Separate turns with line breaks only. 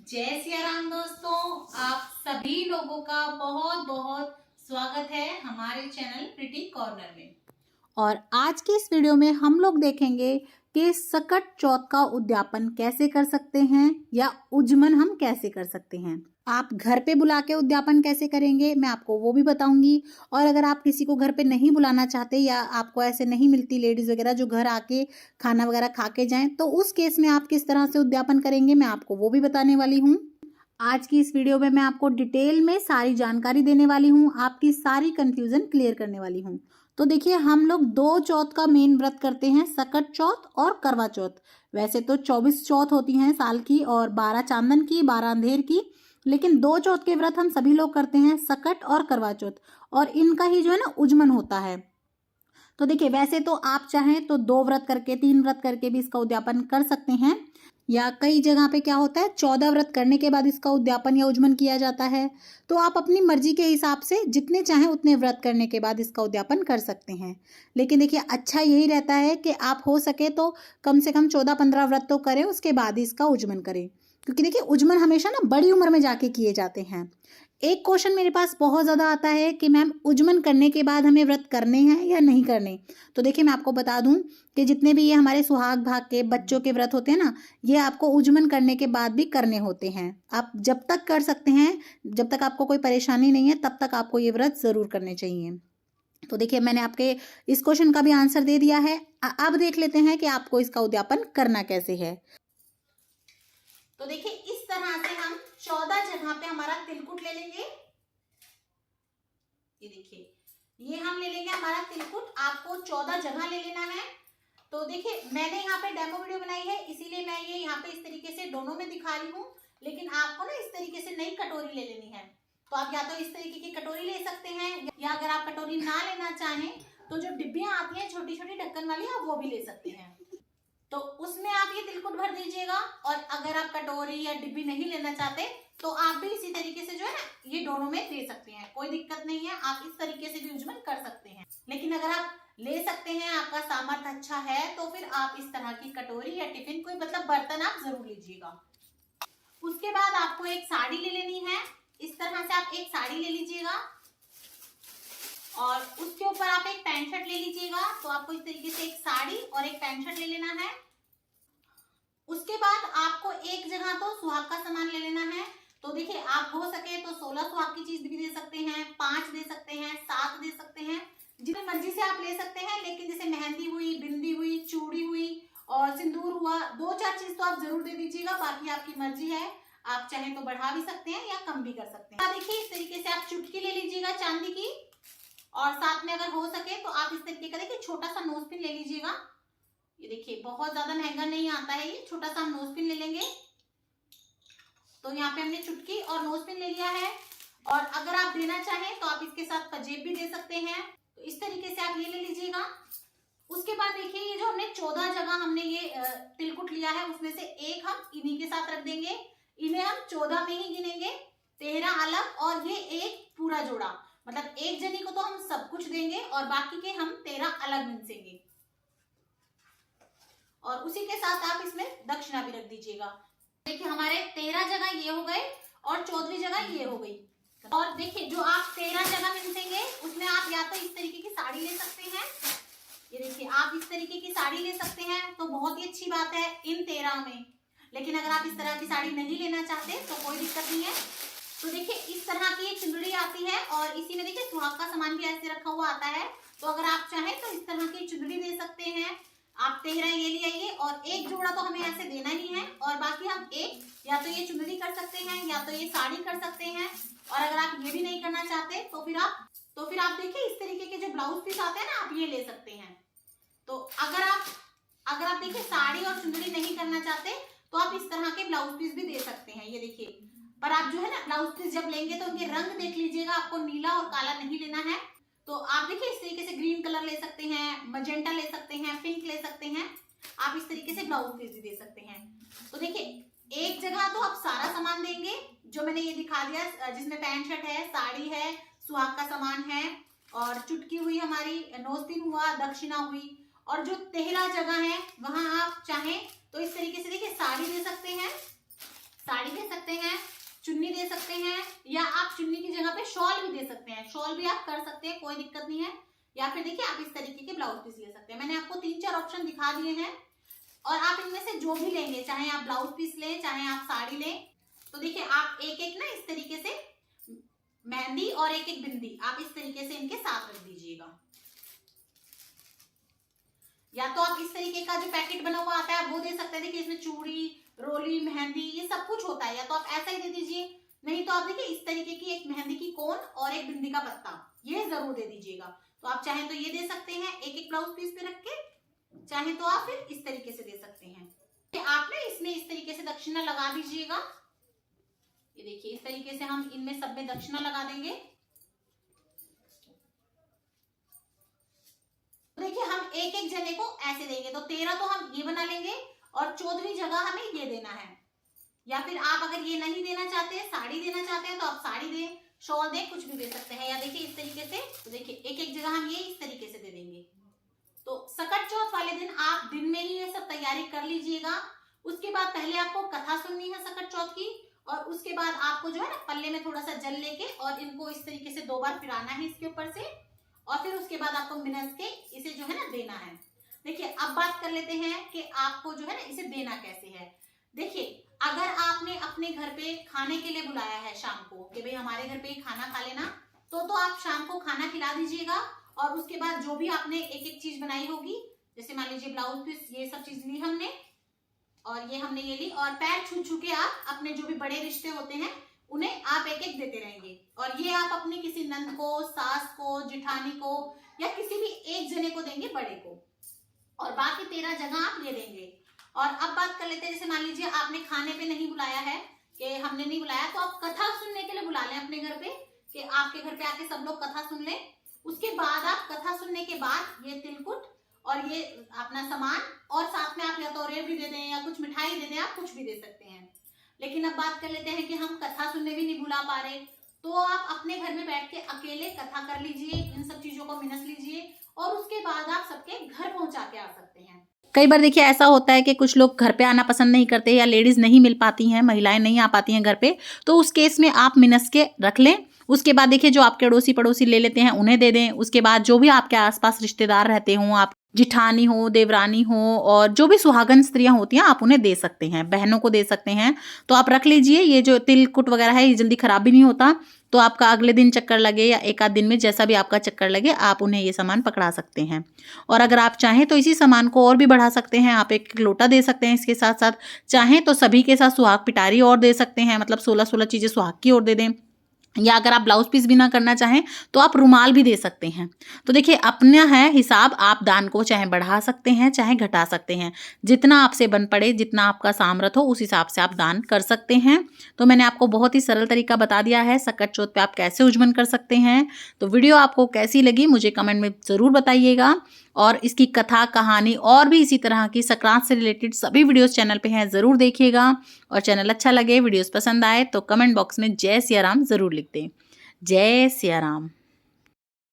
जय सिया राम दोस्तों, आप सभी लोगों का बहुत बहुत स्वागत है हमारे चैनल प्रिटी कॉर्नर में। और आज की इस वीडियो में हम लोग देखेंगे कि सकट चौथ का उद्यापन कैसे कर सकते हैं या उज्जमन हम कैसे कर सकते हैं। आप घर पे बुला के उद्यापन कैसे करेंगे मैं आपको वो भी बताऊंगी। और अगर आप किसी को घर पे नहीं बुलाना चाहते या आपको ऐसे नहीं मिलती लेडीज वगैरह जो घर आके खाना वगैरह खा के जाएं, तो उस केस में आप किस तरह से उद्यापन करेंगे मैं आपको वो भी बताने वाली हूँ। आज की इस वीडियो में मैं आपको डिटेल में सारी जानकारी देने वाली हूँ, आपकी सारी कंफ्यूजन क्लियर करने वाली हूँ। तो देखिए, हम लोग दो चौथ का मेन व्रत करते हैं, सकट चौथ और करवा चौथ। वैसे तो 24 चौथ होती हैं साल की और 12 चांदन की, 12 अंधेर की, लेकिन दो चौथ के व्रत हम सभी लोग करते हैं, सकट और करवा चौथ। और इनका ही जो है ना उज्जमन होता है। तो देखिए, वैसे तो आप चाहें तो 2 व्रत करके, 3 व्रत करके भी इसका उद्यापन कर सकते हैं, या कई जगह पे क्या होता है 14 व्रत करने के बाद इसका उद्यापन या उज्जमन किया जाता है। तो आप अपनी मर्जी के हिसाब से जितने चाहें उतने व्रत करने के बाद इसका उद्यापन कर सकते हैं। लेकिन देखिए, अच्छा यही रहता है कि आप हो सके तो कम से कम 14-15 व्रत तो करें, उसके बाद ही इसका उज्जमन करें। क्योंकि देखिए, उज्जमन हमेशा ना बड़ी उम्र में जाके किए जाते हैं। एक क्वेश्चन मेरे पास बहुत ज़्यादा आता है कि मैम उज्जमन करने के बाद हमें व्रत करने हैं या नहीं करने। तो देखिए, मैं आपको बता दूं कि जितने भी ये हमारे सुहाग भाग के बच्चों के व्रत होते हैं ना, ये आपको उज्जमन करने के बाद भी करने होते हैं। आप जब तक कर सकते हैं, जब तक आपको कोई परेशानी नहीं है, तब तक आपको ये व्रत ज़रूर करने चाहिए। तो देखिए, मैंने आपके इस क्वेश्चन का भी आंसर दे दिया है। अब देख लेते हैं कि आपको इसका उद्यापन करना कैसे है। तो देखिए, इस तरह से हम 14 जगह पे हमारा तिलकुट ले लेंगे। ये देखिए, ये हम ले लेंगे हमारा तिलकुट। आपको 14 जगह ले लेना है। तो देखिए, मैंने यहाँ पे डेमो वीडियो बनाई है, इसीलिए मैं ये यहाँ पे इस तरीके से दोनों में दिखा रही हूँ। लेकिन आपको ना इस तरीके से नई कटोरी ले लेनी है। तो आप या तो इस तरीके की कटोरी ले सकते हैं, या अगर आप कटोरी ना लेना चाहें तो जो डिब्बियां आती हैं छोटी छोटी ढक्कन वाली, आप वो भी ले सकते हैं। तो उसमें आप ये तिलकुट भर दीजिएगा। और अगर आप कटोरी या डिब्बी नहीं लेना चाहते तो आप भी इसी तरीके से जो है ना ये दोनों में दे सकते हैं, कोई दिक्कत नहीं है। आप इस तरीके से भी उज्जमन कर सकते हैं। लेकिन अगर आप ले सकते हैं, आपका सामर्थ्य अच्छा है, तो फिर आप इस तरह की कटोरी या टिफिन, कोई मतलब बर्तन आप जरूर लीजिएगा। उसके बाद आपको एक साड़ी ले लेनी है। इस तरह से आप एक साड़ी ले लीजिएगा और उसके ऊपर आप एक पैंट शर्ट ले लीजिएगा। तो आपको इस तरीके से एक साड़ी और एक पैंट शर्ट ले लेना है। उसके बाद आपको एक जगह तो सुहाग का सामान ले लेना है। तो देखिए, आप हो सके तो 16 सुहाग की चीज भी दे सकते हैं, 5 दे सकते हैं, 7 दे सकते हैं, जितनी मर्जी से आप ले सकते हैं। लेकिन जैसे मेहंदी हुई, बिंदी हुई, चूड़ी हुई और सिंदूर हुआ, 2-4 चीज तो आप जरूर दे दीजिएगा। बाकी आपकी मर्जी है, आप चाहें तो बढ़ा भी सकते हैं या कम भी कर सकते हैं। देखिए, इस तरीके से आप चुटकी ले लीजिएगा चांदी की, और साथ में अगर हो सके तो आप इस तरीके का देखिए छोटा सा नोजपिन ले लीजिएगा। ये देखिए, बहुत ज्यादा महंगा नहीं आता है, ये छोटा सा हम नोजपिन ले लेंगे। तो यहाँ पे हमने चुटकी और नोजपिन ले लिया है। और अगर आप देना चाहें तो आप इसके साथ पंजेब भी दे सकते हैं। तो इस तरीके से आप ये ले लीजिएगा। उसके बाद देखिए, ये जो हमने 14 जगह हमने ये तिलकुट लिया है, उसमें से एक हम इन्हीं के साथ रख देंगे। इन्हें हम 14 में ही गिनेंगे, 13 अलग और ये एक पूरा जोड़ा। मतलब एक जनी को तो हम सब कुछ देंगे और बाकी के हम 13 अलग मिनसेंगे। और उसी के साथ आप इसमें दक्षिणा भी रख दीजिएगा। देखिए, हमारे 13 जगह ये हो गए और 14वीं जगह ये हो गई। और देखिए, जो आप 13 जगह मिनसेंगे उसमें आप या तो इस तरीके की साड़ी ले सकते हैं। ये देखिए, आप इस तरीके की साड़ी ले सकते हैं, तो बहुत ही अच्छी बात है इन 13 में। लेकिन अगर आप इस तरह की साड़ी नहीं लेना चाहते तो कोई दिक्कत नहीं है। तो देखिए, इस तरह की एक चुंदड़ी आती है और इसी में देखिए सुहाग का सामान भी ऐसे रखा हुआ आता है। तो अगर आप चाहें तो इस तरह की चुंदड़ी दे सकते हैं। आप 13 ये ले आइए और एक जोड़ा तो हमें ऐसे देना ही है, और बाकी हम एक या तो ये चुंदड़ी कर सकते हैं या तो ये साड़ी कर सकते हैं। और अगर आप ये भी नहीं करना चाहते तो फिर आप देखिए इस तरीके के जो ब्लाउज पीस आते हैं ना, आप ये ले सकते हैं। तो अगर आप देखिए साड़ी और चुंदड़ी नहीं करना चाहते तो आप इस तरह के ब्लाउज पीस भी दे सकते हैं। ये देखिए, पर आप जो है ना ब्लाउज पीस जब लेंगे तो उनके रंग देख लीजिएगा, आपको नीला और काला नहीं लेना है। तो आप देखिए इस तरीके से ग्रीन कलर ले सकते हैं, मजेंटा ले सकते हैं, पिंक ले सकते हैं। आप इस तरीके से ब्लाउज पीस भी दे सकते हैं। तो देखिए, एक जगह तो आप सारा सामान देंगे जो मैंने ये दिखा दिया, जिसमें पैंट शर्ट है, साड़ी है, सुहाग का सामान है और चुटकी हुई, हमारी नोजपिन हुआ, दक्षिणा हुई। और जो 13 जगह है वहां आप चाहें तो इस तरीके से देखिए साड़ी दे सकते हैं, साड़ी दे सकते दे सकते हैं, या आप चुन्नी की जगह पे शॉल भी दे सकते हैं। शॉल भी आप कर सकते हैं, कोई दिक्कत नहीं है। या फिर देखिए आप इस तरीके के ब्लाउज पीस ले सकते हैं। मैंने आपको 3-4 ऑप्शन दिखा दिए हैं, और आप इनमें से जो भी लेंगे, चाहे आप ब्लाउज पीस लें, चाहे आप साड़ी लें, तो देखिए आप एक एक ना इस तरीके से मेहंदी और एक एक बिंदी आप इस तरीके से इनके साथ रख दीजिएगा। या तो आप इस तरीके का जो पैकेट बना हुआ आता है वो दे सकते हैं। देखिए इसमें चूड़ी, रोली, मेहंदी ये सब कुछ होता है। या तो आप ऐसा ही दे दीजिए, नहीं तो आप देखिए इस तरीके की एक मेहंदी की कोन और एक बिंदी का पत्ता ये जरूर दे दीजिएगा। तो आप चाहे तो ये दे सकते हैं एक एक ब्लाउज पीस पे रख के, चाहे तो आप फिर इस तरीके से दे सकते हैं। आपने इसमें इस तरीके से दक्षिणा लगा दीजिएगा। ये देखिए इस तरीके से हम इनमें सब में दक्षिणा लगा देंगे। देखिए हम एक एक जने को ऐसे देंगे, तो 13 तो हम ये बना लेंगे और 14वीं जगह हमें ये देना है। या फिर आप अगर ये नहीं देना चाहते, साड़ी देना चाहते हैं, तो आप साड़ी दें, शॉल दें, कुछ भी दे सकते हैं। या देखिए इस तरीके से, तो देखिए एक एक जगह हम ये इस तरीके से दे देंगे। तो सकट चौथ वाले दिन आप दिन में ही ये सब तैयारी कर लीजिएगा। उसके बाद पहले आपको कथा सुननी है सकट चौथ की, और उसके बाद आपको जो है ना पल्ले में थोड़ा सा जल लेके और इनको इस तरीके से 2 बार फिराना है इसके ऊपर से, और फिर उसके बाद आपको मिनस के इसे जो है ना देना है। देखिए अब बात कर लेते हैं कि आपको जो है ना इसे देना कैसे है। देखिए अगर आपने अपने घर पे खाने के लिए बुलाया है शाम को कि भाई हमारे घर पे खाना खा लेना, तो आप शाम को खाना खिला दीजिएगा। और उसके बाद जो भी आपने एक एक चीज बनाई होगी, जैसे मान लीजिए ब्लाउज पीस, ये सब चीज ली हमने, और ये हमने ये ली, और पैर छू छू के आप अपने जो भी बड़े रिश्ते होते हैं उन्हें आप एक एक देते रहेंगे। और ये आप अपनी किसी नंद को, सास को, जिठानी को, या किसी भी एक जने को देंगे, बड़े को, और बाकी 13 जगह आप ये देंगे। और अब बात कर लेते हैं, जैसे मान लीजिए आपने खाने पे नहीं बुलाया है, कि हमने नहीं बुलाया, तो आप कथा सुनने के लिए बुला लें अपने घर पे, कि आपके घर पे आके सब लोग कथा सुन लें। उसके बाद आप कथा सुनने के बाद ये तिलकुट और ये अपना सामान, और साथ में आप या तो रेव भी दे दें या कुछ मिठाई दे दें, आप कुछ भी दे सकते हैं। लेकिन अब बात कर लेते हैं कि हम कथा सुनने भी नहीं बुला पा रहे, तो आप अपने घर में बैठ के अकेले कथा कर लीजिए, इन सब चीजों को मिनस लीजिए, और उसके बाद आप सबके घर पहुंचा के आ सकते हैं। कई बार देखिए ऐसा होता है कि कुछ लोग घर पे आना पसंद नहीं करते, या लेडीज नहीं मिल पाती हैं, महिलाएं नहीं आ पाती हैं घर पे, तो उस केस में आप मिनस के रख लें। उसके बाद देखिए जो आपके अड़ोसी पड़ोसी ले लेते हैं उन्हें दे दें। उसके बाद जो भी आपके आसपास रिश्तेदार रहते हों, आप जिठानी हो, देवरानी हो, और जो भी सुहागन स्त्रियां होती हैं आप उन्हें दे सकते हैं, बहनों को दे सकते हैं। तो आप रख लीजिए। ये जो तिलकुट वगैरह है ये जल्दी खराब भी नहीं होता, तो आपका अगले दिन चक्कर लगे या एक आध दिन में जैसा भी आपका चक्कर लगे, आप उन्हें ये सामान पकड़ा सकते हैं। और अगर आप चाहें तो इसी सामान को और भी बढ़ा सकते हैं, आप एक लोटा दे सकते हैं इसके साथ साथ। चाहें तो सभी के साथ सुहाग पिटारी और दे सकते हैं, मतलब 16-16 चीज़ें सुहाग की और दे दें। या अगर आप ब्लाउज पीस भी ना करना चाहें तो आप रुमाल भी दे सकते हैं। तो देखिए अपना है हिसाब, आप दान को चाहे बढ़ा सकते हैं चाहे घटा सकते हैं, जितना आपसे बन पड़े, जितना आपका सामर्थ्य हो उस हिसाब से आप दान कर सकते हैं। तो मैंने आपको बहुत ही सरल तरीका बता दिया है सकट चौथ पे आप कैसे उजमन कर सकते हैं। तो वीडियो आपको कैसी लगी मुझे कमेंट में ज़रूर बताइएगा, और इसकी कथा, कहानी और भी इसी तरह की संक्रांत से रिलेटेड सभी वीडियोस चैनल पे हैं, ज़रूर देखिएगा। और चैनल अच्छा लगे, वीडियोस पसंद आए तो कमेंट बॉक्स में जय सिया राम ज़रूर लिख दें। जय सिया राम।